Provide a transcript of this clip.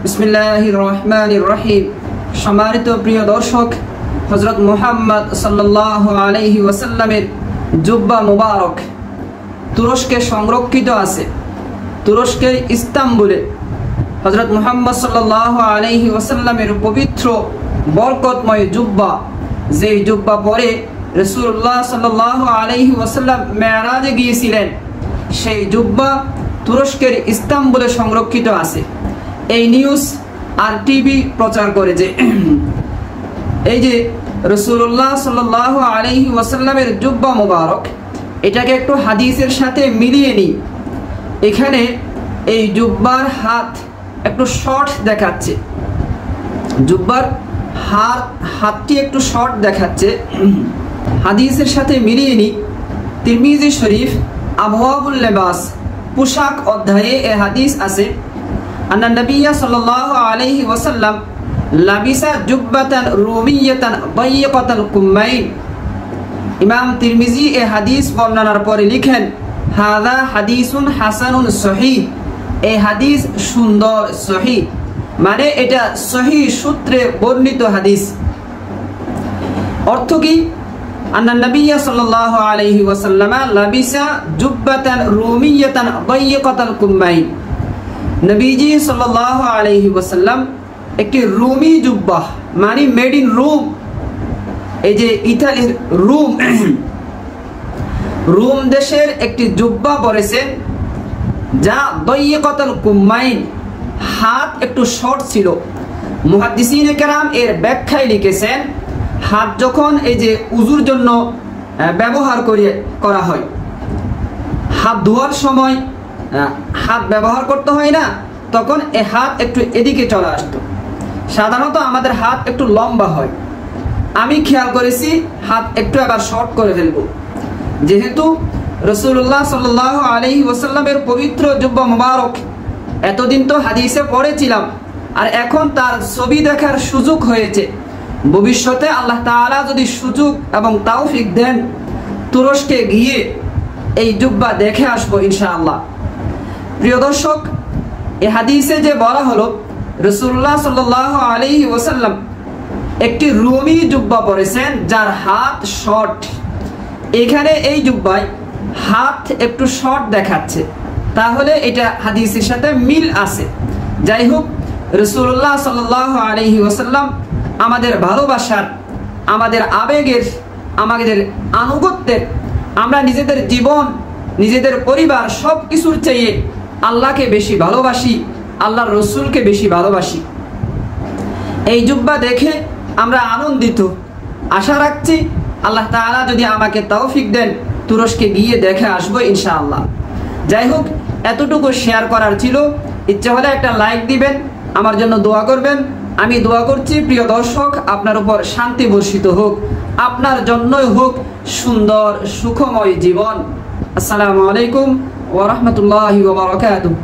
বিসমিল্লাহির রহমানির রহিম। সম্মানিত প্রিয় দর্শক, হযরত মুহাম্মদ সাল্লাল্লাহু আলাইহি ওয়াসাল্লামের জুব্বা মুবারক তুরস্কে সংরক্ষিত আছে। তুরস্কের ইস্তাম্বুলে হযরত মুহাম্মদ সাল্লাল্লাহু আলাইহি ওয়াসাল্লামের পবিত্র বরকতময় জুব্বা, যেই জুব্বা পরে রাসূলুল্লাহ সাল্লাল্লাহু আলাইহি ওয়াসাল্লাম মেরাজে গিয়েছিলেন, সেই জুব্বা তুরস্কের ইস্তাম্বুলে সংরক্ষিত আছে। এই নিউজ আর টিভি প্রচার করে যে এই যে রাসূলুল্লাহ সাল্লাল্লাহু আলাইহি ওয়াসাল্লামের জুব্বা মুবারক, এটাকে একটু হাদিসের সাথে মিলিয়ে নিই। এখানে এই জুব্বার হাত একটু শর্ট দেখাচ্ছে, জুব্বার হাতটি একটু শর্ট দেখাচ্ছে। হাদিসের সাথে মিলিয়ে নিই। তিরমিজি শরীফ আবওয়াবুল লিবাস, পোশাক অধ্যায়ে এই হাদিস আছে, আন্না নবিয়্য সাল্লাল্লাহু আলাইহি ওয়াসাল্লাম লাবিসা জুব্বাতান রুমিয়াতান দায়িকাতাল কুম্মাইন। ইমাম তিরমিজি এই হাদিস বর্ণনার পরে লিখেন, হাযা হাদিসুন হাসানুন সহিহ। এই হাদিস সুন্দর, সহিহ মানে এটা সহিহ সূত্রে বর্ণিত হাদিস। অর্থ কি? আন্না নবিয়্য সাল্লাল্লাহু আলাইহি ওয়াসাল্লাম লাবিসা জুব্বাতান রুমিয়াতান দায়িকাতাল কুম্মাইন। নবীজি সাল্লাল্লাহু আলাইহি ওয়াসাল্লাম একটি রুমি জুব্বা, মানে মেড ইন রুম, এই যে ইতালির রুম দেশের একটি জুব্বা পরেছেন, যা দায়িকাতাল কুম্মাইন, হাত একটু শর্ট ছিল। মুহাদ্দিসিনে কেরাম এর ব্যাখ্যায় লিখেছেন, হাত যখন এই যে উযুর জন্য ব্যবহার করা হয়, হাত ধোয়ার সময় হাত ব্যবহার করতে হয় না, তখন এই হাত একটু এদিকে চলে আসতো। সাধারণত আমাদের হাত একটু লম্বা হয়, আমি খেয়াল করেছি হাত একটু আবার শর্ট করে ফেলবো। যেহেতু রাসূলুল্লাহ সাল্লাল্লাহু আলাইহি ওয়াসাল্লামের পবিত্র জুব্বা মুবারক এতদিন তো হাদিসে পড়েছিলাম, আর এখন তার ছবি দেখার সুযোগ হয়েছে। ভবিষ্যতে আল্লাহ তাআলা যদি সুযোগ এবং তৌফিক দেন, তুরস্কে গিয়ে এই জুব্বা দেখে আসবো ইনশাআল্লাহ। প্রিয় দর্শক, এই হাদিসে যে বলা হলো রাসূলুল্লাহ সাল্লাল্লাহু আলাইহি ওয়াসাল্লাম একটি রুমি জুব্বা পরেছেন যার হাত শর্ট, এখানে এই জুব্বায় হাত একটু শর্ট দেখাচ্ছে, তাহলে এটা হাদিসের সাথে মিল আছে। যাই হোক, রাসূলুল্লাহ সাল্লাল্লাহু আলাইহি ওয়াসাল্লাম আমাদের ভালোবাসার, আমাদের আবেগের, আমাদের আনুগত্যের, আমরা নিজেদের জীবন, নিজেদের পরিবার সব কিছুর চেয়ে আল্লাহকে বেশি ভালোবাসি, আল্লাহর রসুলকে বেশি ভালোবাসি। এই জুব্বা দেখে আমরা আনন্দিত। আশা রাখছি আল্লাহ তাআলা যদি আমাকে তৌফিক দেন, তুরস্কে গিয়ে দেখে আসবো ইনশাআল্লাহ। যাই হোক, এতটুকু শেয়ার করার ছিল। ইচ্ছে হলে একটা লাইক দিবেন, আমার জন্য দোয়া করবেন। আমি দোয়া করছি প্রিয় দর্শক, আপনার উপর শান্তি বর্ষিত হোক, আপনার জন্যই হোক সুন্দর সুখময় জীবন। আসসালামু আলাইকুম ওয়া রাহমাতুল্লাহি ওয়া বারাকাতুহু।